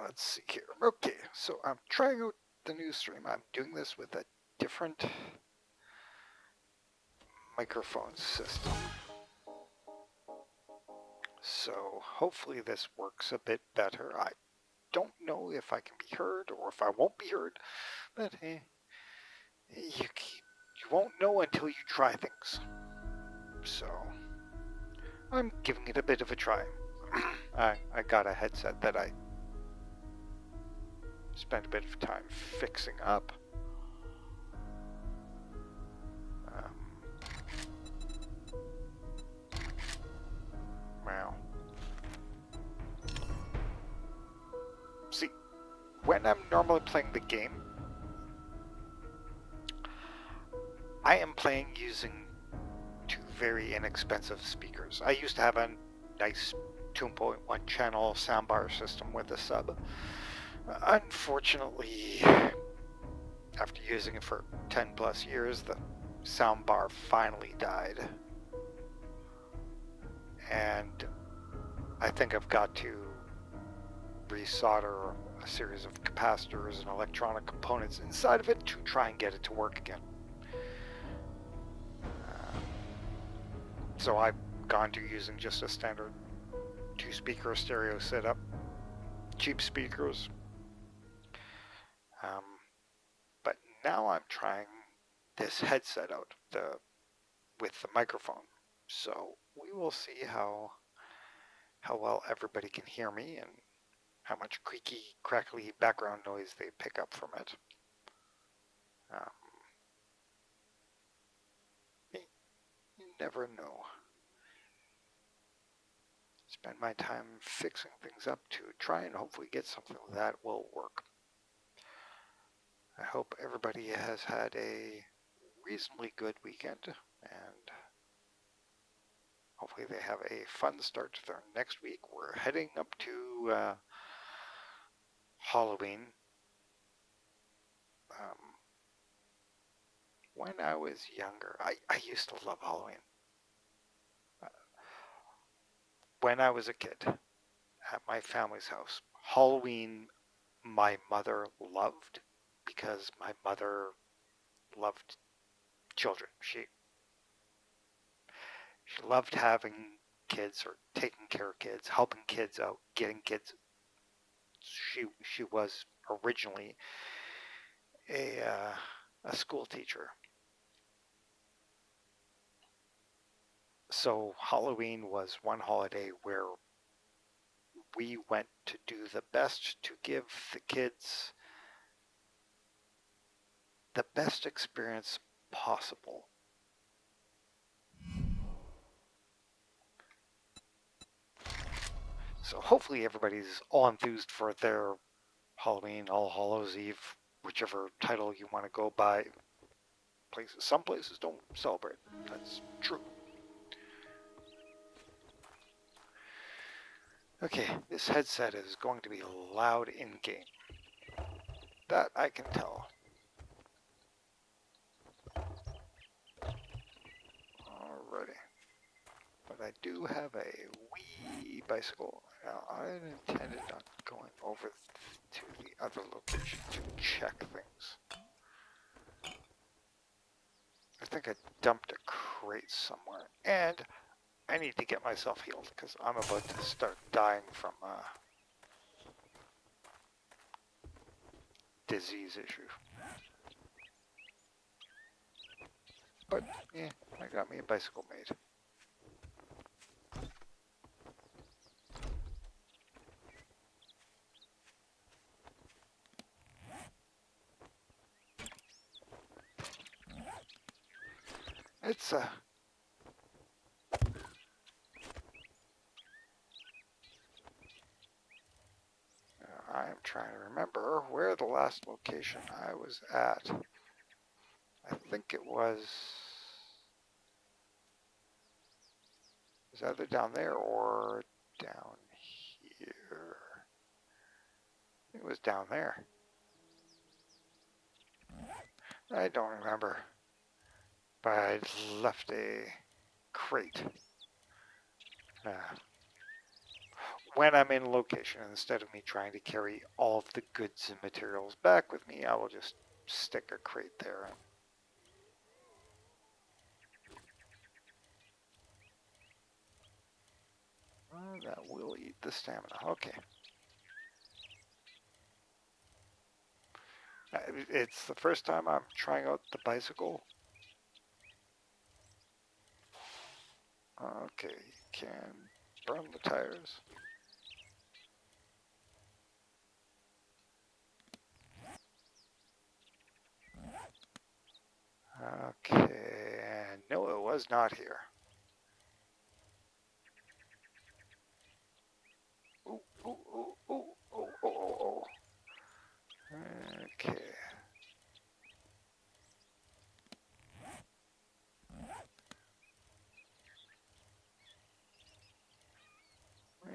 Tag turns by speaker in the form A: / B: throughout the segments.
A: Let's see here. Okay, so I'm trying out the new stream. I'm doing this with a different microphone system. So hopefully this works a bit better. I don't know if I can be heard or if I won't be heard, but you won't know until you try things. So I'm giving it a bit of a try. I got a headset that I spent a bit of time fixing up. Wow. See, when I'm normally playing the game, I am playing using two very inexpensive speakers. I used to have a nice 2.1 channel soundbar system with a sub. Unfortunately, after using it for 10 plus years, the soundbar finally died. And I think I've got to resolder a series of capacitors and electronic components inside of it to try and get it to work again. So I've gone to using just a standard 2-speaker stereo setup, cheap speakers. But now I'm trying this headset out with the microphone. So we will see how well everybody can hear me and how much creaky, crackly background noise they pick up from it. You never know. Spend my time fixing things up to try and hopefully get something that will work. I hope everybody has had a reasonably good weekend and hopefully they have a fun start to their next week. We're heading up to Halloween. When I was younger, I used to love Halloween. When I was a kid at my family's house, Halloween my mother loved because my mother loved children. She loved having kids or taking care of kids, helping kids out, getting kids. She was originally a school teacher. So Halloween was one holiday where we went to do the best to give the kids the best experience possible. So hopefully everybody's all enthused for their Halloween, All Hallows Eve, whichever title you want to go by. Some places don't celebrate. That's true. Okay, this headset is going to be loud in-game. That I can tell. Alrighty. But I do have a wee bicycle. Now, I intended on going over to the other location to check things. I think I dumped a crate somewhere. And I need to get myself healed because I'm about to start dying from disease issue. But yeah, I got me a bicycle made. It's I am trying to remember where the last location I was at. I think it was either down there or down here. I think it was down there. I don't remember. But I left a crate. when I'm in location, instead of me trying to carry all of the goods and materials back with me, I will just stick a crate there. That will eat the stamina. Okay. It's the first time I'm trying out the bicycle. Okay, you can burn the tires. Okay, and no, it was not here. Ooh, ooh, ooh, ooh, ooh, ooh, ooh, ooh. Okay.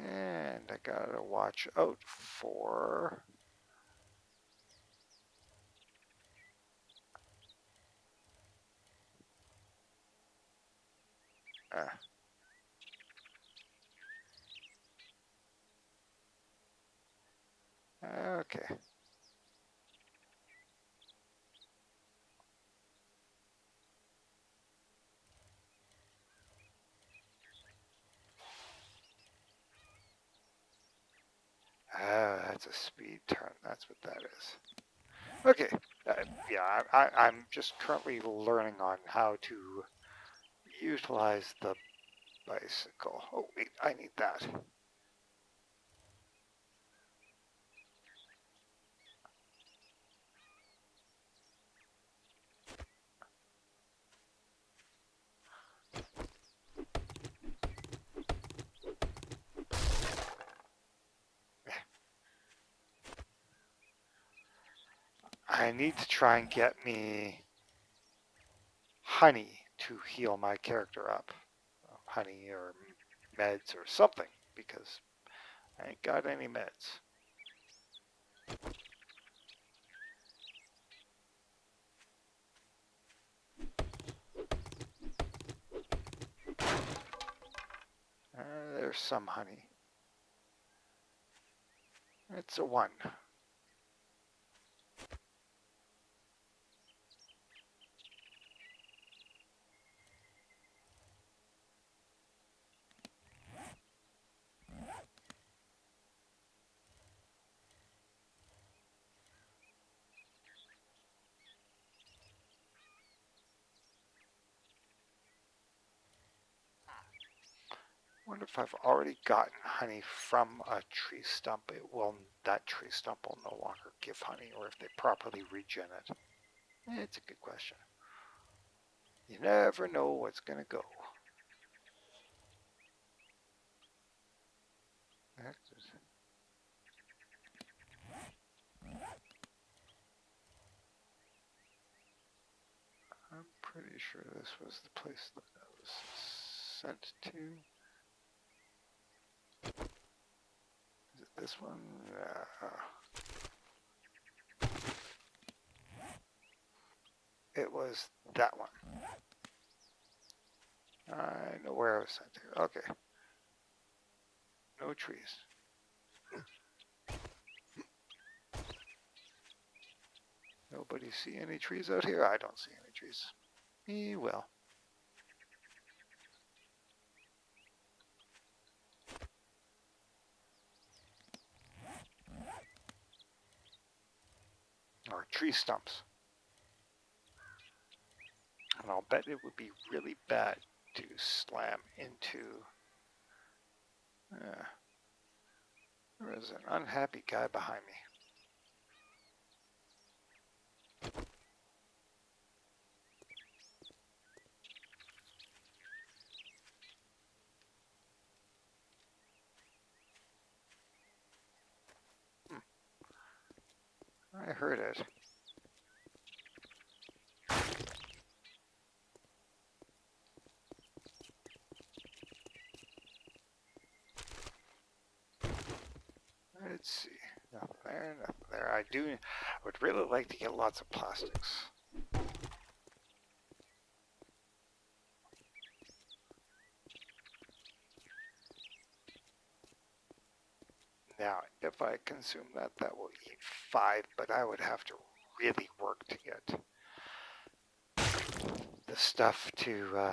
A: And I gotta watch out for... Okay. That's a speed turn. That's what that is. Okay. Yeah, I'm just currently learning on how to utilize the bicycle. Oh, wait, I need that. I need to try and get me honey to heal my character up. Honey or meds or something, because I ain't got any meds. There's some honey. It's a 1. Wonder if I've already gotten honey from a tree stump. That tree stump will no longer give honey, or if they properly regen it. It's a good question. You never know what's gonna go. I'm pretty sure this was the place that I was sent to. Is it this one? It was that one. I know where I was sent to. Okay. No trees. Nobody see any trees out here? I don't see any trees. Well. Or tree stumps. And I'll bet it would be really bad to slam into. There is an unhappy guy behind me. I heard it. Let's see. Nothing there, nothing there. I would really like to get lots of plastics. if I consume that, that will eat 5, but I would have to really work to get the stuff to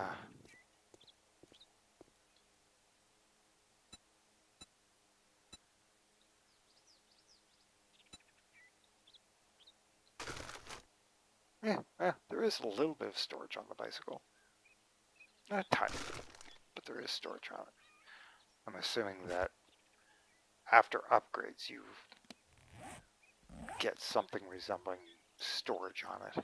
A: there is a little bit of storage on the bicycle. Not tiny, but there is storage on it. I'm assuming that after upgrades you get something resembling storage on it.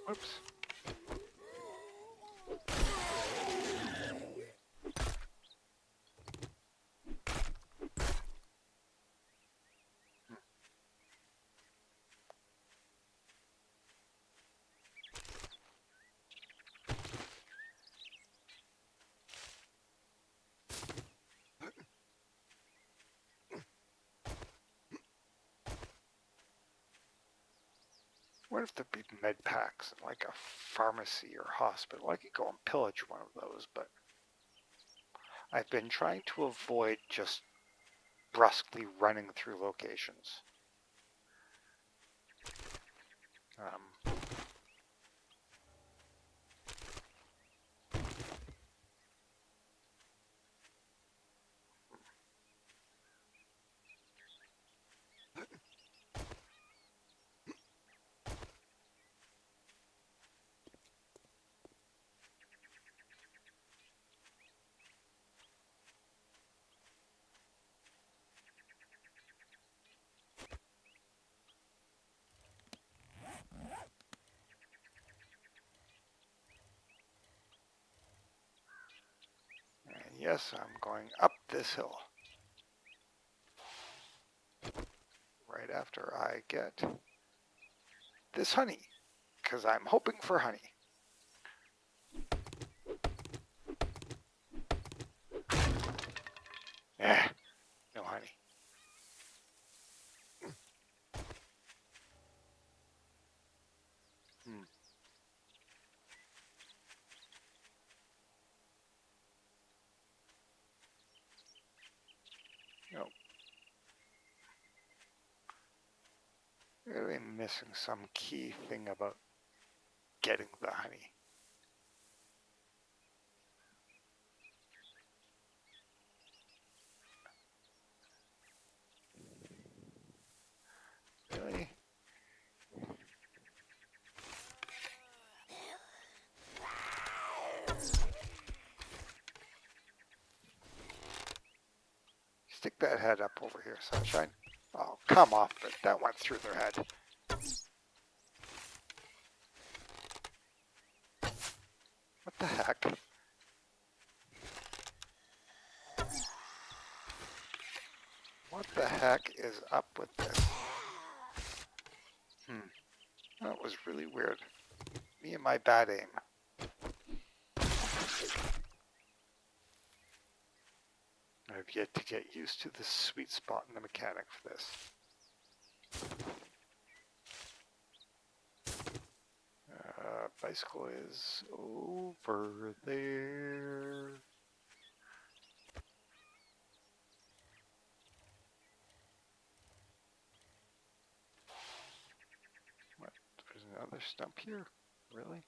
A: Whoops. What if there'd be med packs in like a pharmacy or hospital? I could go and pillage one of those, but I've been trying to avoid just brusquely running through locations. And yes, I'm going up this hill. Right after I get this honey, because I'm hoping for honey. No honey. Nope. Really missing some key thing about getting the honey. Really? Stick that head up over here, Sunshine. Oh, come off it. That went through their head. What the heck? What the heck is up with this? That was really weird. Me and my bad aim. I've yet to get used to the sweet spot in the mechanic for this. Bicycle is over there. What? There's another stump here? Really?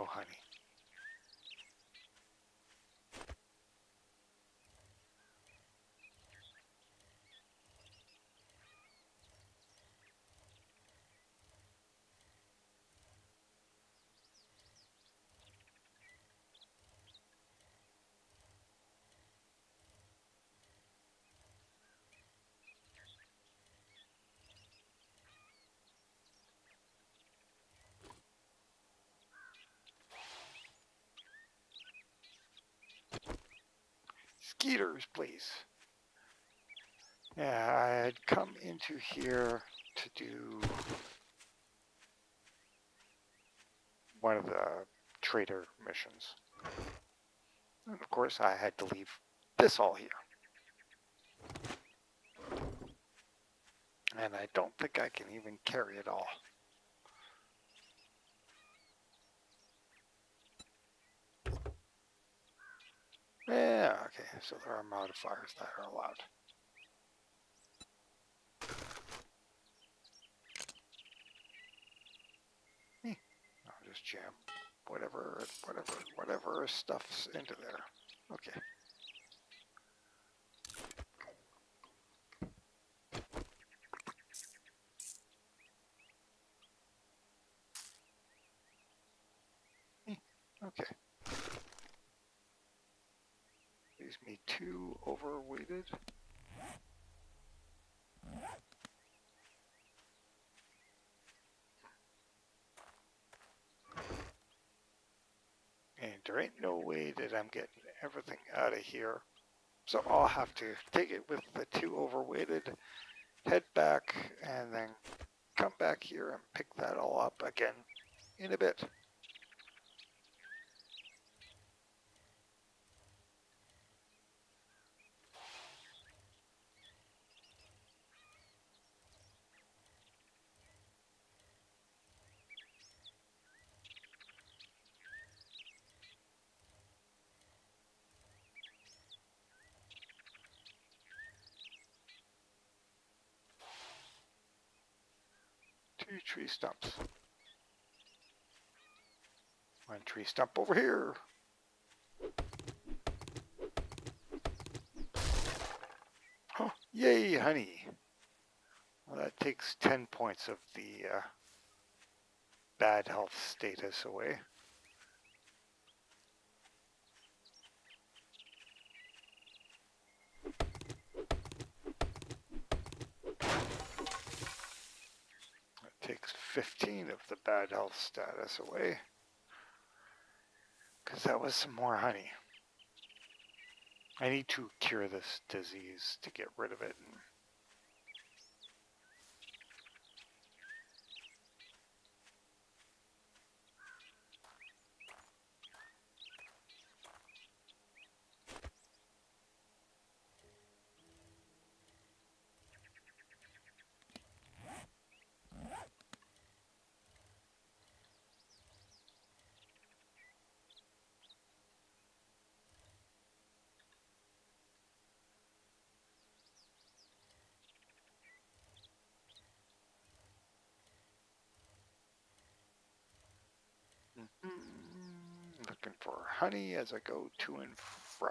A: no honey. Skeeters, please. Yeah, I had come into here to do one of the trader missions. And of course, I had to leave this all here. And I don't think I can even carry it all. Yeah, okay, so there are modifiers that are allowed. I'll just jam whatever stuff's into there. Okay. Okay. Leaves me 2 overweighted. And there ain't no way that I'm getting everything out of here. So I'll have to take it with the 2 overweighted, head back, and then come back here and pick that all up again in a bit. Two tree stumps. One tree stump over here. Oh, yay, honey. Well, that takes 10 points of the bad health status away. It takes 15 of the bad health status away. Because that was some more honey. I need to cure this disease to get rid of it. Looking for honey as I go to and from.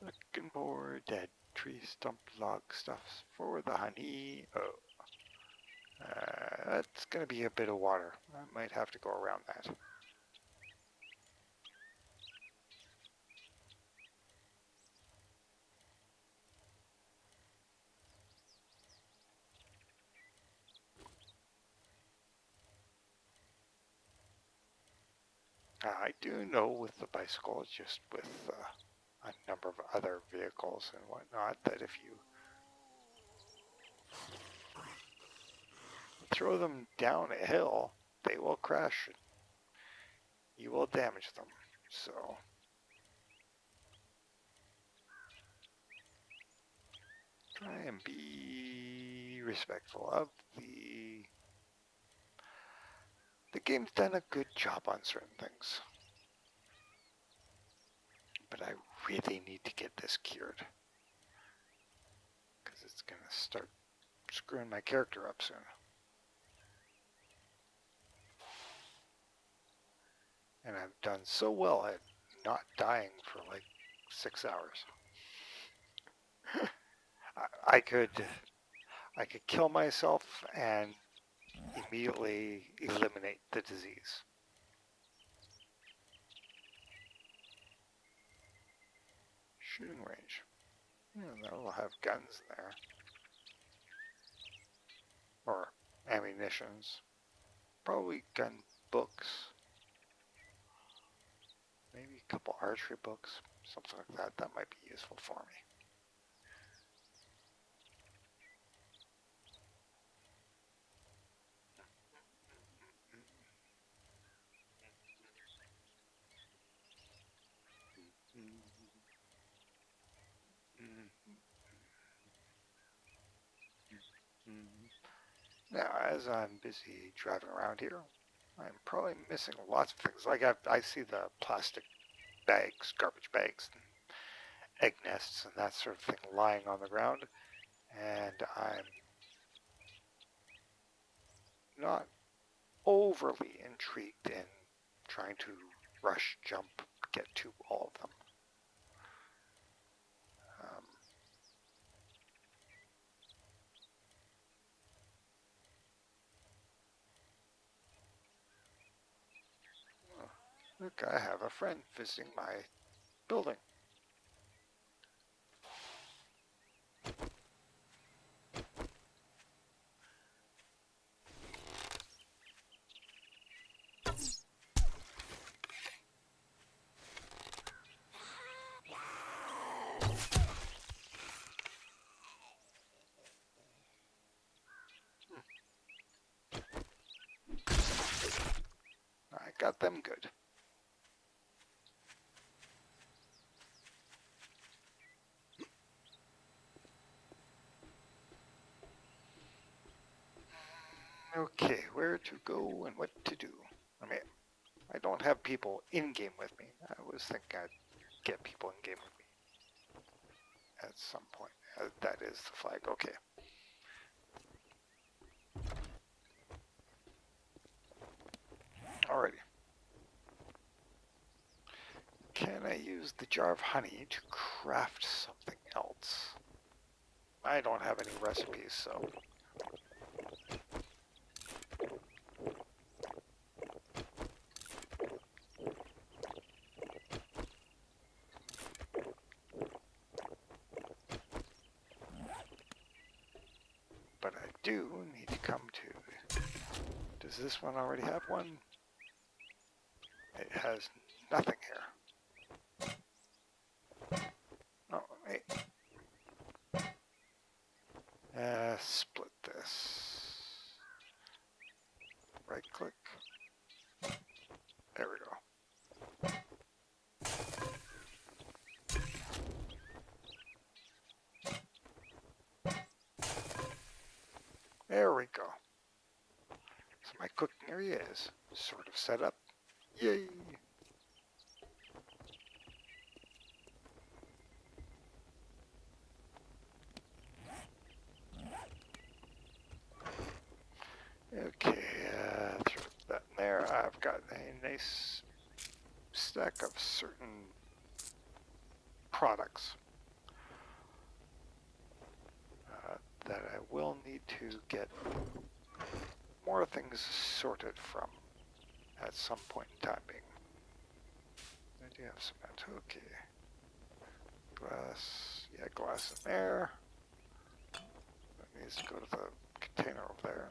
A: Looking for dead tree stump log stuffs for the honey. Oh, that's going to be a bit of water. I might have to go around that. I do know with the bicycle, just with a number of other vehicles and whatnot, that if you throw them down a hill, they will crash. You will damage them. So try and be respectful of the game's done a good job on certain things. But I really need to get this cured. Because it's going to start screwing my character up soon. And I've done so well at not dying for like 6 hours. I could kill myself and immediately eliminate the disease. Shooting range. Yeah, that'll have guns there. Or ammunitions. Probably gun books. Maybe a couple archery books. Something like that. That might be useful for me. Now, as I'm busy driving around here, I'm probably missing lots of things. Like I see the plastic bags, garbage bags, and egg nests, and that sort of thing lying on the ground, and I'm not overly intrigued in trying to rush, jump, get to all of them. Look, I have a friend visiting my building. I got them good. Okay, where to go and what to do. I mean, I don't have people in-game with me. I was thinking I'd get people in-game with me at some point. That is the flag. Okay. Alrighty. Can I use the jar of honey to craft something else? I don't have any recipes, so... But I do need to come to... Does this one already have one? It has nothing here. Oh, hey. Split this. Right click. There we go. There we go. So my cooking area is sort of set up. Yay! Okay, throw that in there. I've got a nice stack of certain products that I will need to get more things sorted from at some point in time being. I do have cement. Okay. Glass. Yeah, glass in there. That needs to go to the container over there.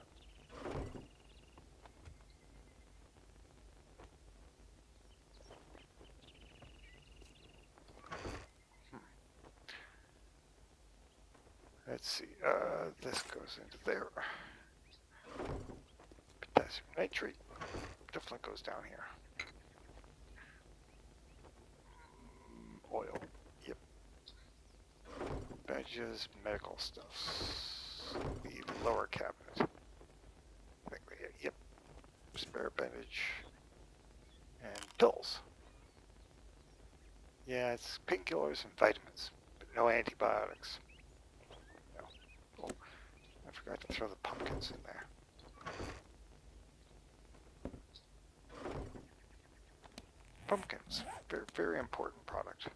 A: Let's see, this goes into there. Potassium nitrate definitely goes down here. Oil, yep. Bandages, medical stuffs. The lower cabinet. I think yep. Spare bandage. And pills. Yeah, it's painkillers and vitamins, but no antibiotics. No. Oh, I forgot to throw the pumpkins in there. Pumpkins, very, very important product.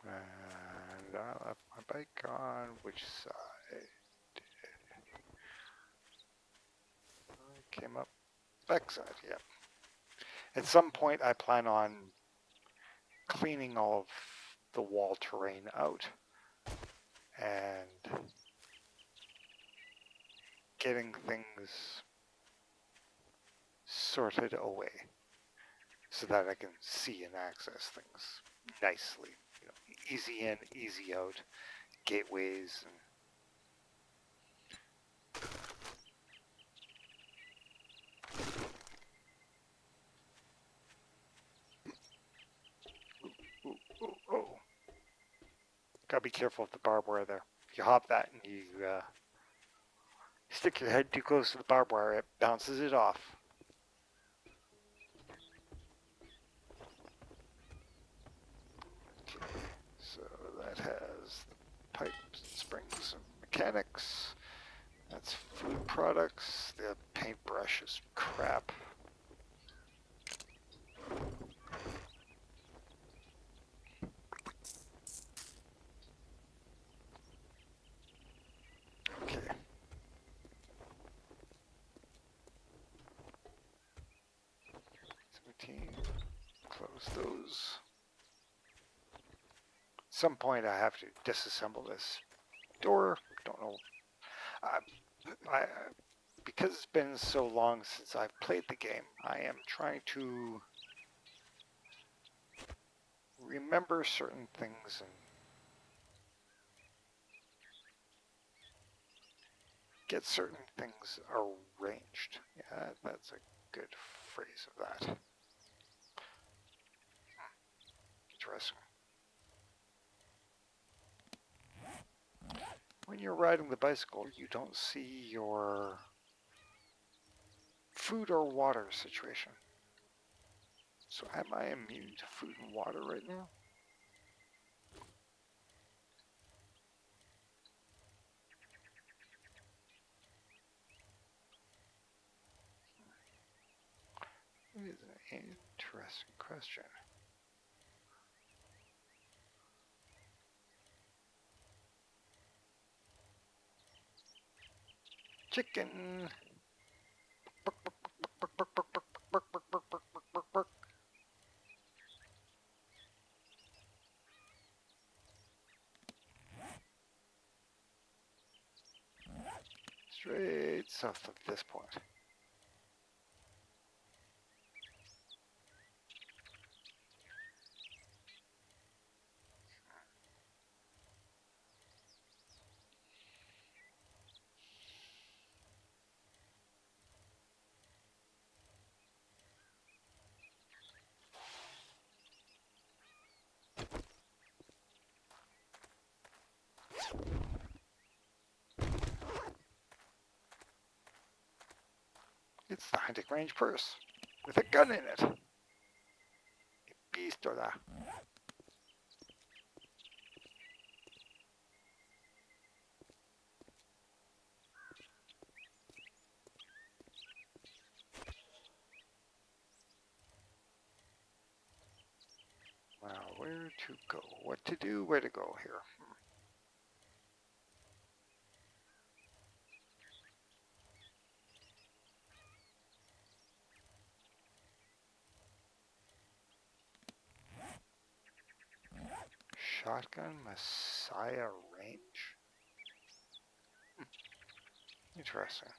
A: And I left my bike on which side? I came up backside, yeah. At some point I plan on cleaning all of the wall terrain out and getting things sorted away so that I can see and access things nicely. You know, easy in, easy out, gateways. And oh, gotta be careful with the barbed wire there. If you hop that and you stick your head too close to the barbed wire, it bounces it off. Okay, so that has the pipes, springs, and mechanics. That's food products. The paintbrush is crap. Okay. 17. Close those. At some point I have to disassemble this door. Don't know. I because it's been so long since I've played the game, I am trying to remember certain things and get certain things arranged. Yeah, that's a good phrase of that. Interesting. When you're riding the bicycle, you don't see your food or water situation. So am I immune to food and water right now? It is an interesting question. Chicken! Straight south of this point. It's the hunting range purse with a gun in it. Pistola. Wow, where to go? What to do? Where to go here? Shotgun Messiah range? Interesting.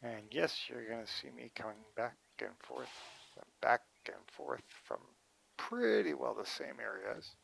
A: And yes, you're going to see me coming back and forth from pretty well the same areas.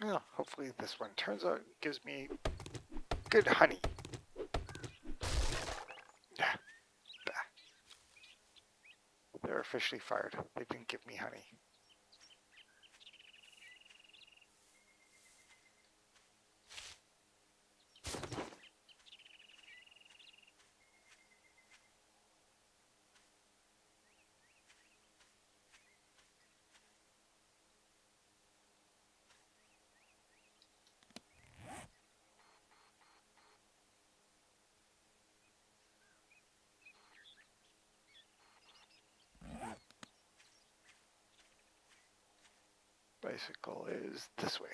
A: Well, hopefully this one turns out gives me good honey. They're officially fired. They didn't give me honey. Bicycle is this way.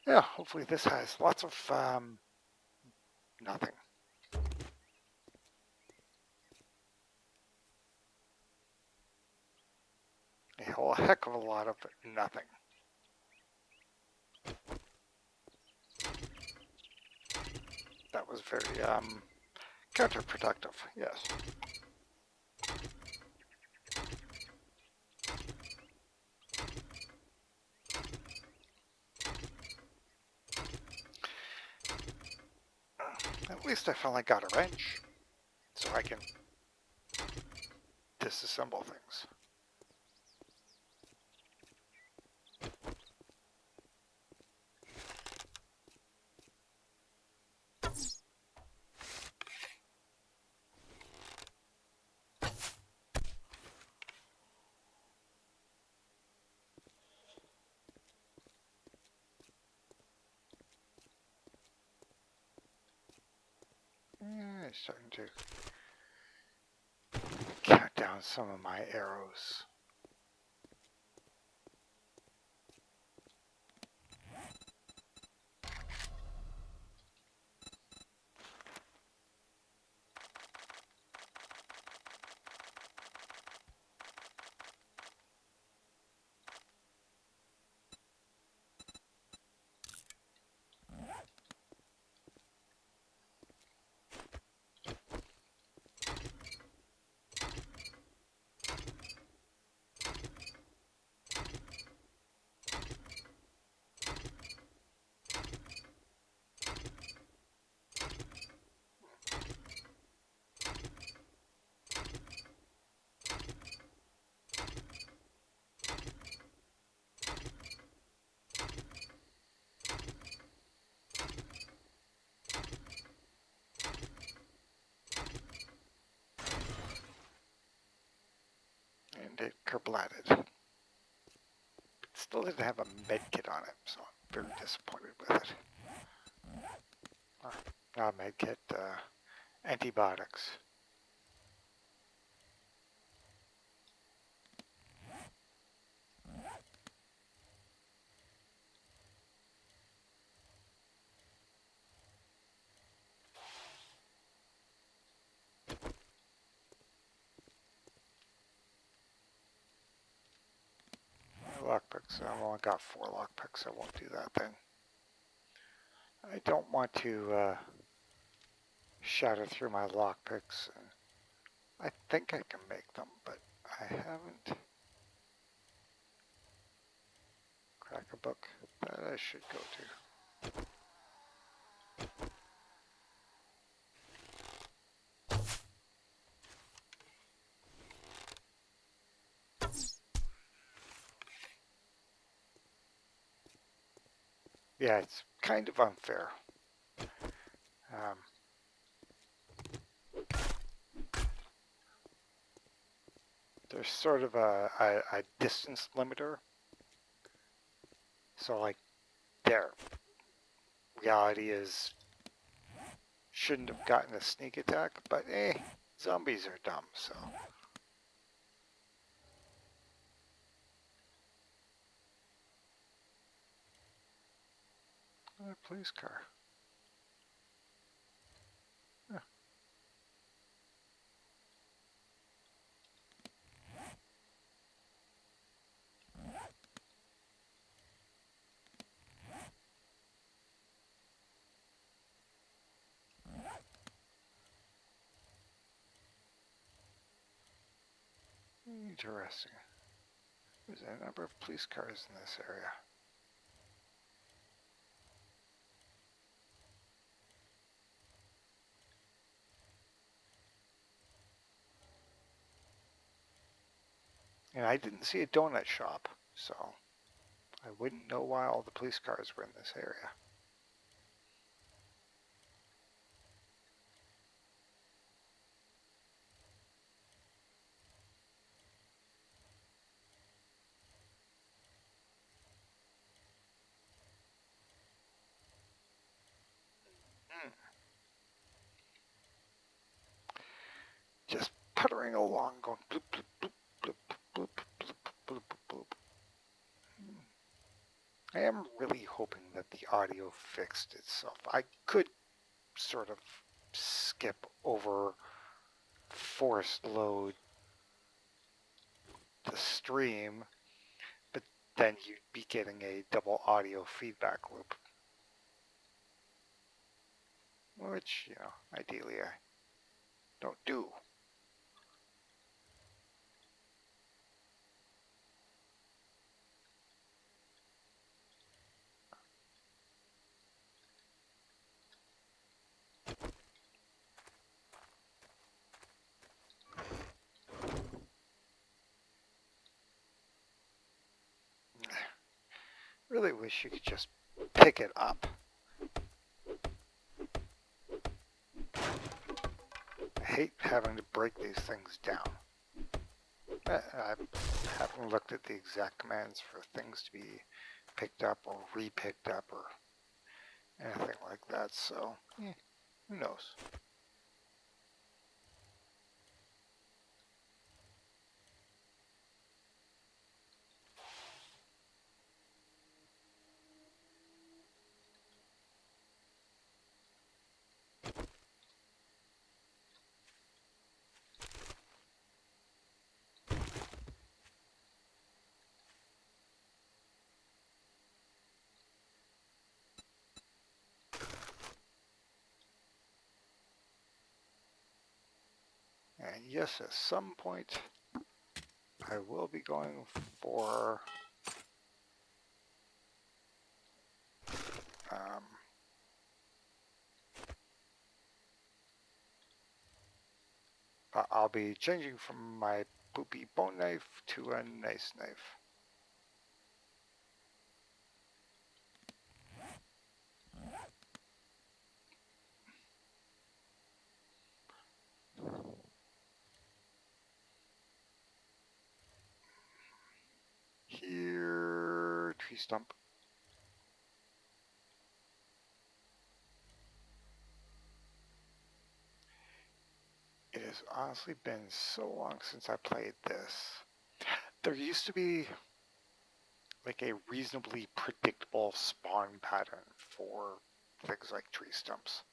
A: Yeah, hopefully this has lots of nothing. A whole heck of a lot of nothing. That was very counterproductive, yes. At least I finally got a wrench, so I can disassemble things. It's starting to count down some of my arrows. And it kerblatted. Still didn't have a med kit on it, so I'm very disappointed with it. Not med kit, antibiotics. lockpicks. I've only got 4 lockpicks. I won't do that then. I don't want to shatter through my lockpicks. I think I can make them, but I haven't. Crack a book that I should go to. Yeah, it's kind of unfair. There's sort of a distance limiter. So like there, reality is shouldn't have gotten a sneak attack, but zombies are dumb, so. A police car. Huh. Interesting. There's a number of police cars in this area. And I didn't see a donut shop, so I wouldn't know why all the police cars were in this area. Just puttering along, going bloop, bloop, bloop, bloop, bloop, bloop, bloop, bloop. I am really hoping that the audio fixed itself. I could sort of skip over forced load the stream, but then you'd be getting a double audio feedback loop. Which, you know, ideally I don't do. Really wish you could just pick it up. I hate having to break these things down. I haven't looked at the exact commands for things to be picked up or re-picked up or anything like that, so who knows? And yes, at some point I will be going for I'll be changing from my poopy bone knife to a nice knife. Here, tree stump. It has honestly been so long since I played this. There used to be like a reasonably predictable spawn pattern for things like tree stumps.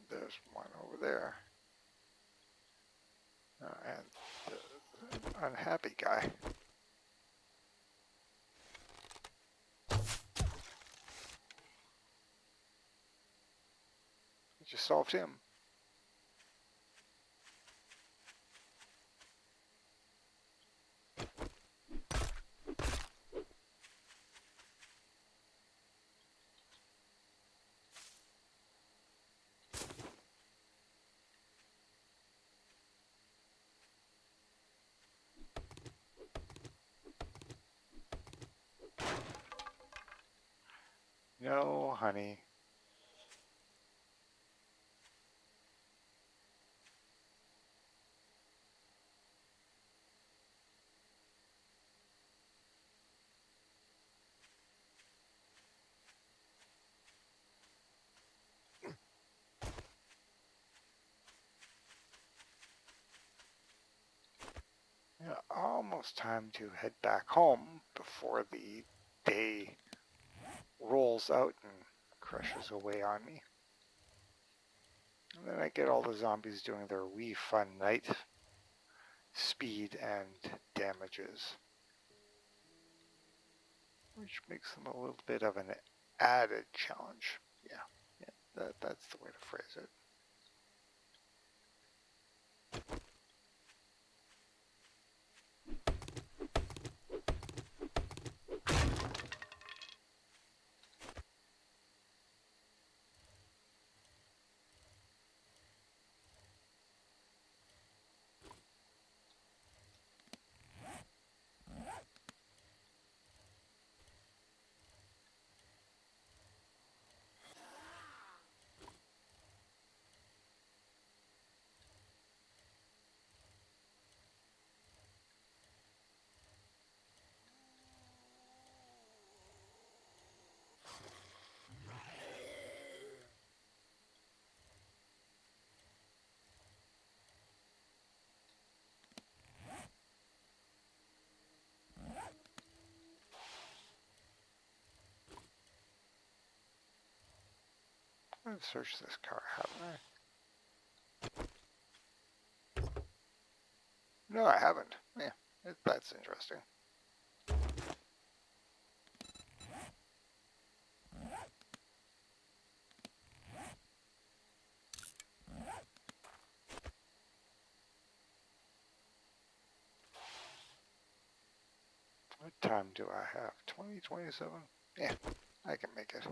A: There's one over there. unhappy guy. I just solved him. No, honey. Yeah, almost time to head back home before the day rolls out and crushes away on me. And then I get all the zombies doing their wee fun night speed and damages, which makes them a little bit of an added challenge. Yeah, that's the way to phrase it. I've searched this car, haven't I? No, I haven't. Yeah, that's interesting. What time do I have? 2027? Yeah, I can make it.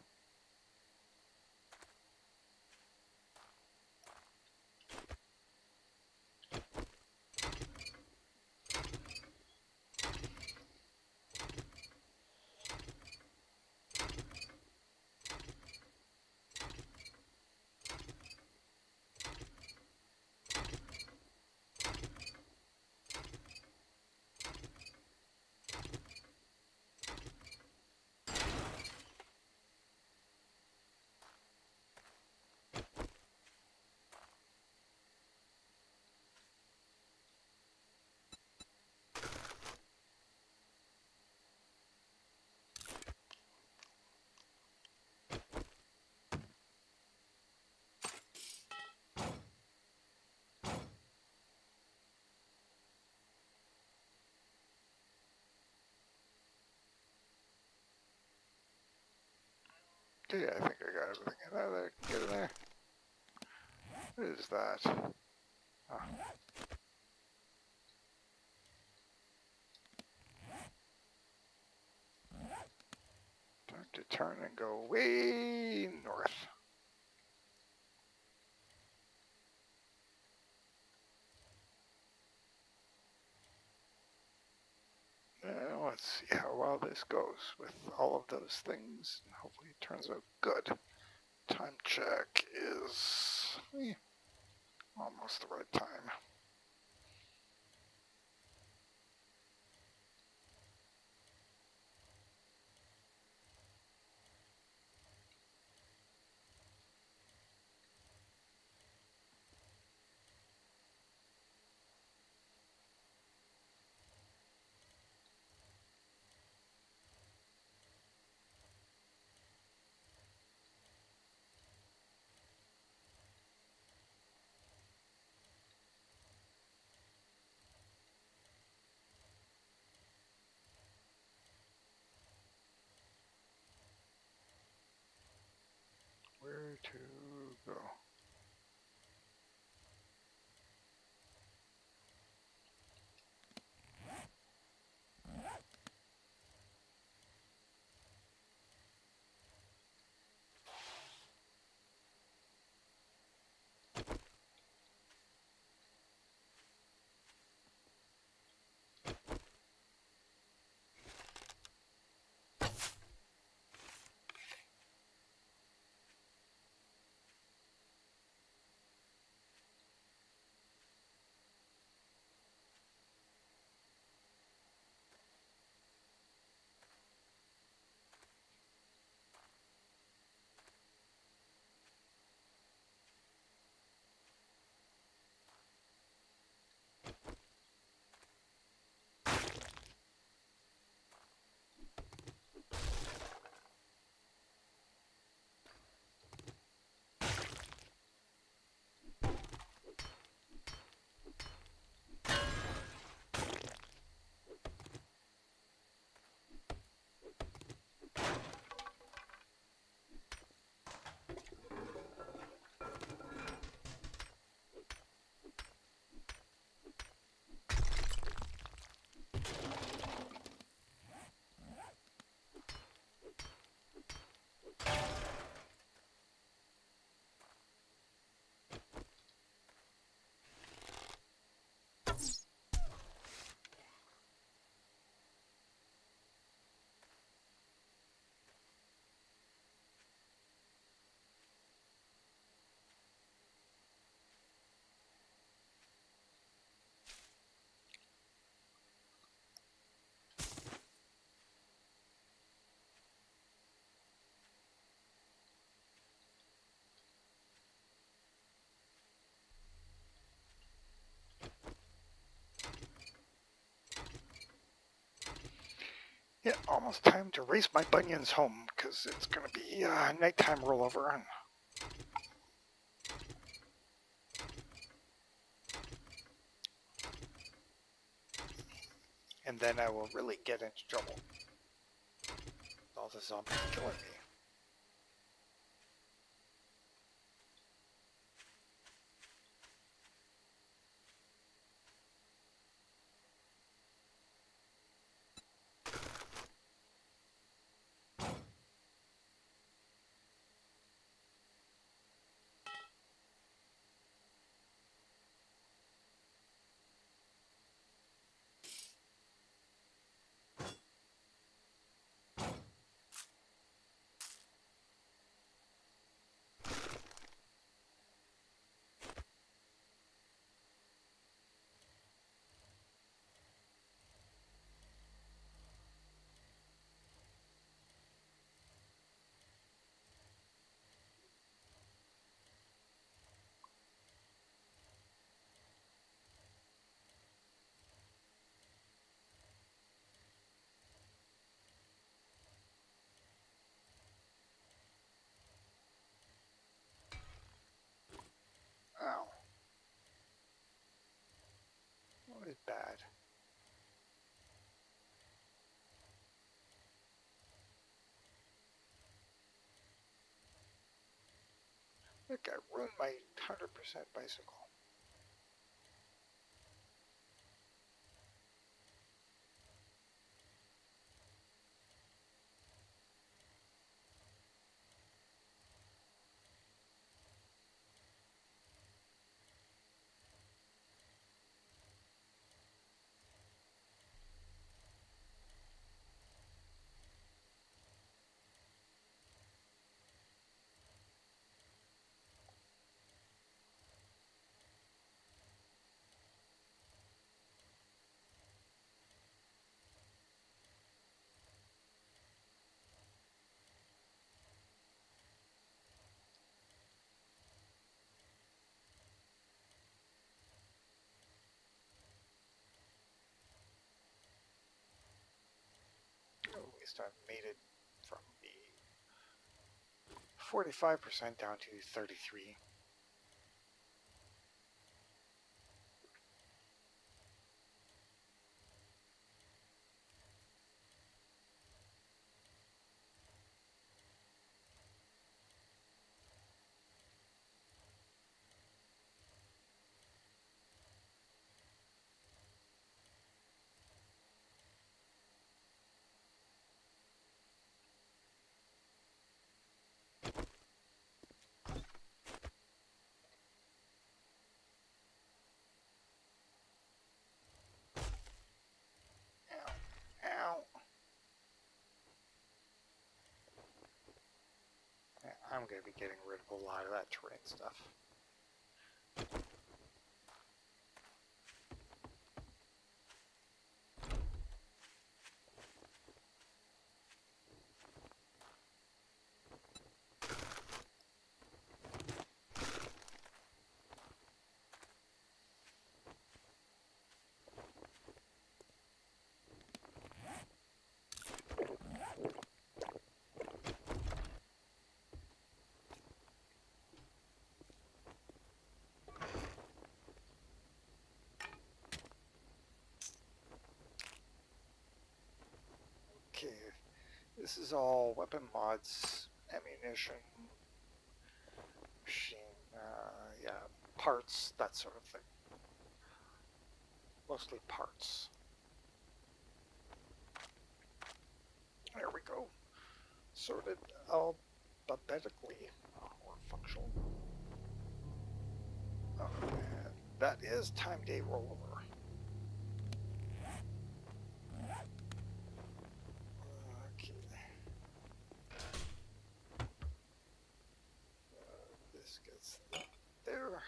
A: Yeah, I think I got everything in there. Get in there. What is that? Oh. Time to turn and go way north. Let's see how well this goes with all of those things. Hopefully it turns out good. Time check is almost the right time. Yeah, almost time to race my bunions home because it's going to be nighttime rollover on. And then I will really get into trouble. All the zombies killing me. Ow. What is bad? Look, I ruined my 100% bicycle. At least I've made it from the 45% down to 33. Ow. Ow. Yeah, I'm going to be getting rid of a lot of that terrain stuff. Okay, this is all weapon mods, ammunition, machine, yeah, parts, that sort of thing. Mostly parts. There we go. Sorted alphabetically or functional. Oh, and that is time day rollover. Okay. This gets there.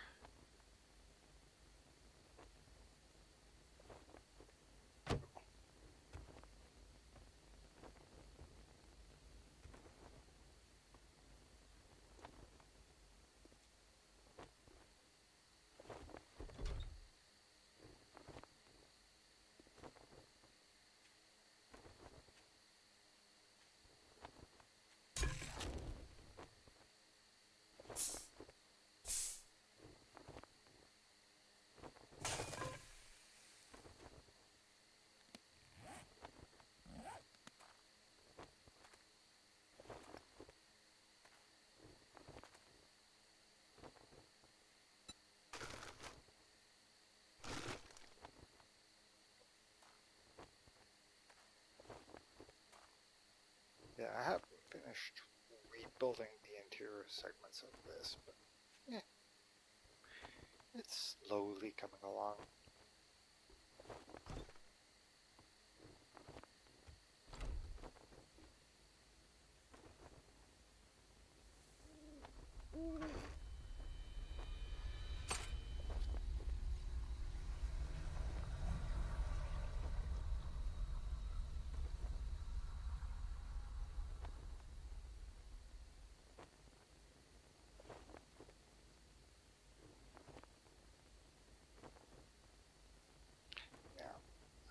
A: building the interior segments of this, but yeah, it's slowly coming along.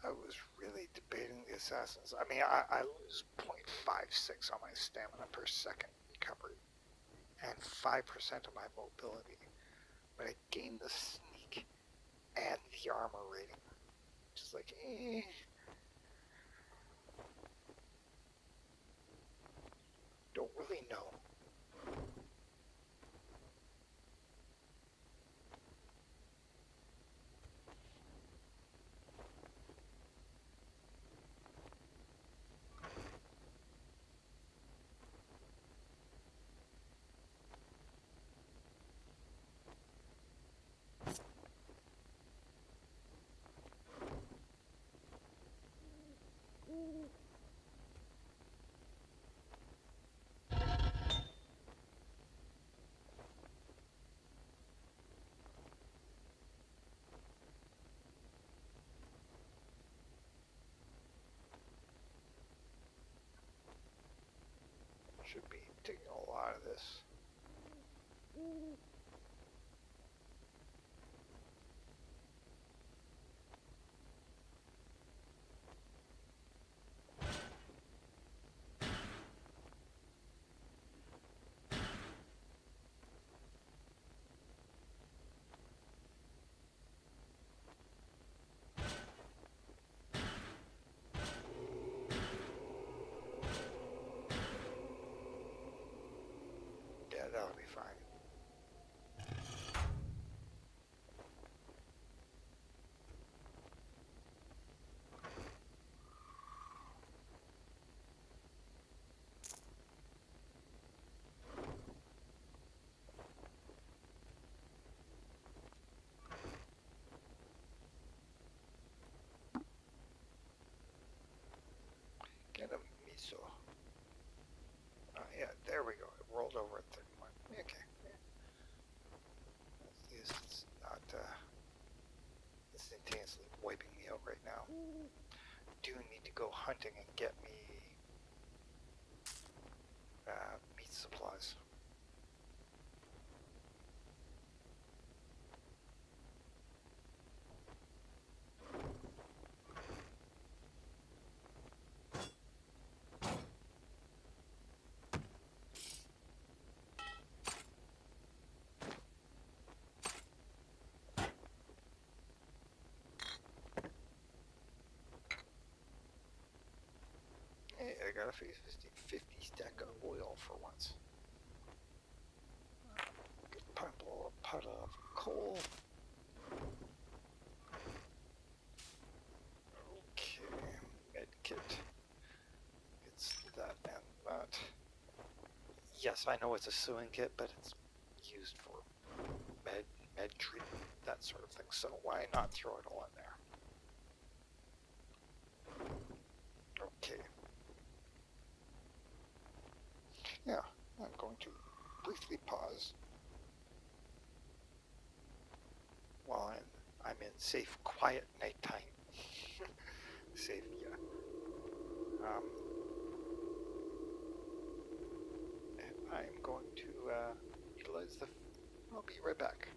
A: I was really debating the assassins. I mean, I lose 0.56 on my stamina per second recovery and 5% of my mobility, but I gain the sneak and the armor rating. Just like, don't really know. Should be taking a lot of this. Yeah, that'll be fine. Get a miso. Yeah, there we go. It rolled over at 31. Okay. At least it's not instantaneously wiping me out right now. Do need to go hunting and get me meat supplies. Hey, I got a 50 stack of oil for once. Good pot of coal. Okay, med kit. It's that and that. Yes, I know it's a sewing kit, but it's used for med treatment, that sort of thing. So why not throw it all in there? Okay. Yeah, I'm going to briefly pause while I'm in safe, quiet nighttime. Safe, yeah. I'm going to utilize the. I'll be right back.